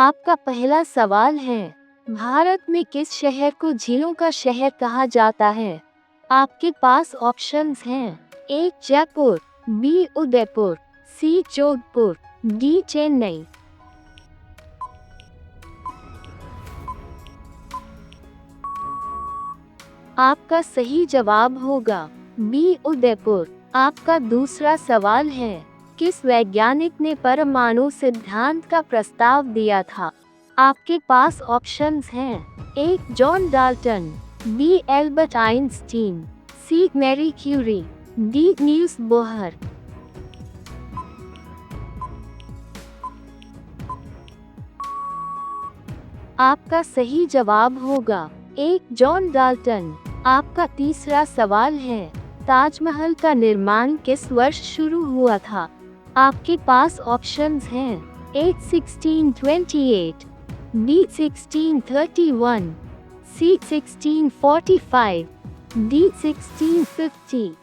आपका पहला सवाल है, भारत में किस शहर को झीलों का शहर कहा जाता है? आपके पास ऑप्शंस हैं। ए जयपुर, बी उदयपुर, सी जोधपुर, डी चेन्नई। आपका सही जवाब होगा बी उदयपुर। आपका दूसरा सवाल है, किस वैज्ञानिक ने परमाणु सिद्धांत का प्रस्ताव दिया था? आपके पास ऑप्शंस हैं। A John Dalton, B Albert Einstein, C Marie Curie, D Niels Bohr. आपका सही जवाब होगा ए जॉन डाल्टन। आपका तीसरा सवाल है, ताजमहल का निर्माण किस वर्ष शुरू हुआ था? आपके पास ऑप्शंस हैं। ए 1628, बी 1631, सी 1645, डी 1650।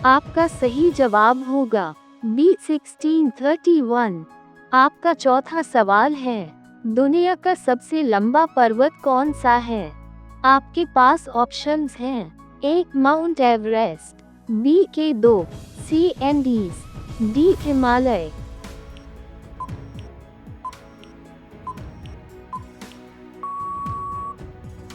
आपका सही जवाब होगा बी 1631। आपका चौथा सवाल है, दुनिया का सबसे लंबा पर्वत कौन सा है? आपके पास ऑप्शंस हैं। ए माउंट एवरेस्ट, बी के2, सी एंडीज, डी हिमालय।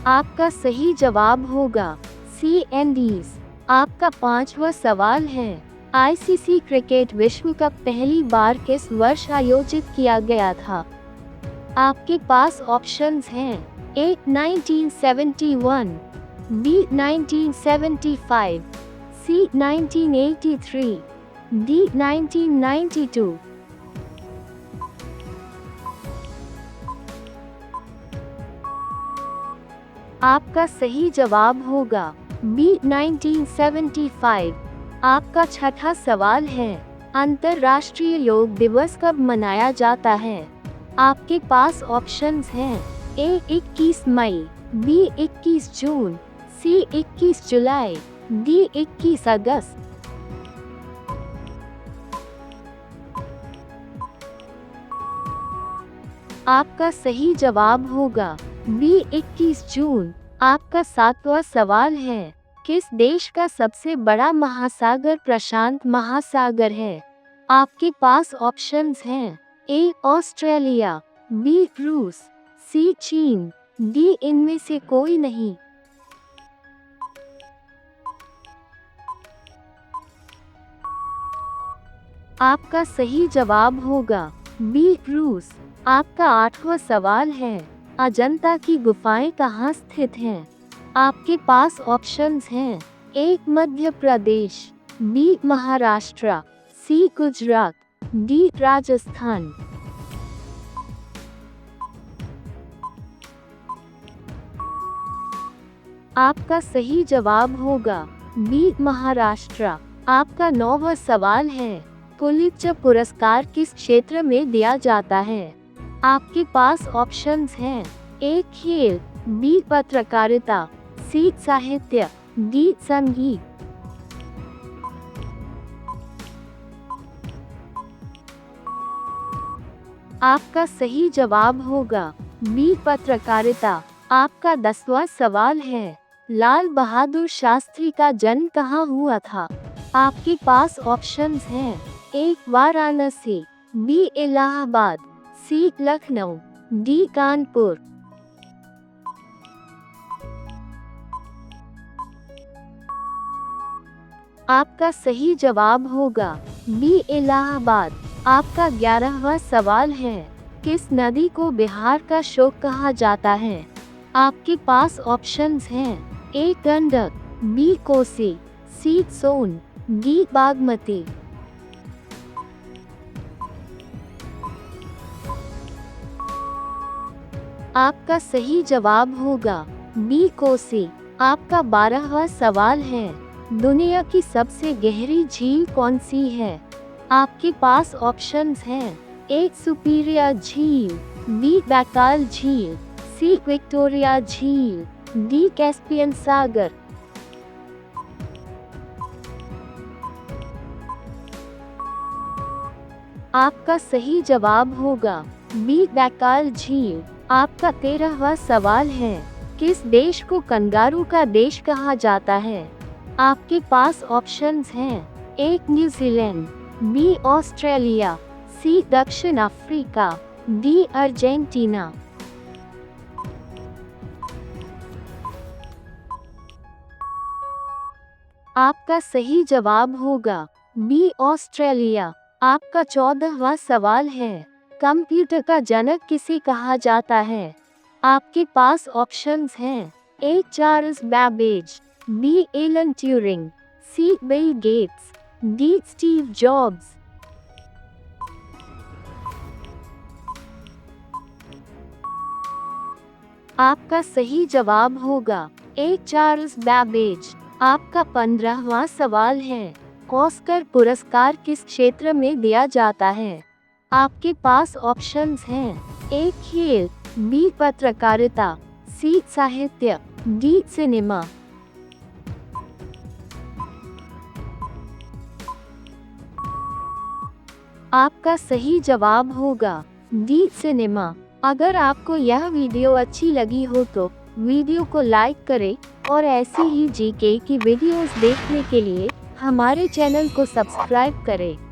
आपका सही जवाब होगा सी एंडीज। आपका पांचवा सवाल है, आईसीसी क्रिकेट विश्व कप पहली बार किस वर्ष आयोजित किया गया था? आपके पास ऑप्शंस हैं। ए 1971, बी 1975, सी 1983, डी 1992। आपका सही जवाब होगा बी 1975। आपका छठा सवाल है, अंतर्राष्ट्रीय योग दिवस कब मनाया जाता है? आपके पास ऑप्शंस हैं। ए 21 मई, बी 21 जून, सी 21 जुलाई, डी 21 अगस्त। आपका सही जवाब होगा बी 21 जून। आपका सातवां सवाल है, किस देश का सबसे बड़ा महासागर प्रशांत महासागर है? आपके पास ऑप्शंस हैं। ए ऑस्ट्रेलिया, बी रूस, सी चीन, डी इनमें से कोई नहीं। आपका सही जवाब होगा बी रूस। आपका आठवां सवाल है, अजंता की गुफाएं कहाँ स्थित हैं? आपके पास ऑप्शंस हैं। ए मध्य प्रदेश, बी महाराष्ट्र, सी गुजरात, डी राजस्थान। आपका सही जवाब होगा बी महाराष्ट्र। आपका नौवां सवाल है, पुलित्जर पुरस्कार किस क्षेत्र में दिया जाता है? आपके पास ऑप्शंस हैं। ए खेल, बी पत्रकारिता, सी साहित्य, डी संगीत। आपका सही जवाब होगा बी पत्रकारिता। आपका 10वां सवाल है, लाल बहादुर शास्त्री का जन्म कहाँ हुआ था? आपके पास ऑप्शंस हैं। ए वाराणसी, बी इलाहाबाद, सी लखनऊ, डी कानपुर। आपका सही जवाब होगा बी इलाहाबाद। आपका 11वां सवाल है, किस नदी को बिहार का शोक कहा जाता है? आपके पास ऑप्शंस हैं। ए गंडक, बी कोसी, सी सोन, डी बागमती। आपका सही जवाब होगा बी कोसी। आपका 12वां सवाल है, दुनिया की सबसे गहरी झील कौन सी है? आपके पास ऑप्शंस हैं। ए सुपीरियर झील, बी बैकाल झील, सी विक्टोरिया झील, डी कैस्पियन सागर। आपका सही जवाब होगा बी बैकाल झील। आपका 13वां सवाल है, किस देश को कंगारू का देश कहा जाता है? आपके पास ऑप्शंस हैं, एक न्यूजीलैंड, बी ऑस्ट्रेलिया, सी दक्षिण अफ्रीका, डी अर्जेंटीना। आपका सही जवाब होगा बी ऑस्ट्रेलिया। आपका 14वां सवाल है, कंप्यूटर का जनक किसे कहा जाता है? आपके पास ऑप्शंस हैं, A Charles Babbage, B Alan Turing, C Bill Gates, D Steve Jobs. आपका सही जवाब होगा ए चार्ल्स बैबेज। आपका 15वां सवाल है, ऑस्कर पुरस्कार किस क्षेत्र में दिया जाता है? आपके पास ऑप्शंस हैं, ए खेल, बी पत्रकारिता, सी साहित्य, डी सिनेमा। आपका सही जवाब होगा डी सिनेमा। अगर आपको यह वीडियो अच्छी लगी हो तो वीडियो को लाइक करें और ऐसी ही जीके की वीडियोस देखने के लिए हमारे चैनल को सब्सक्राइब करें।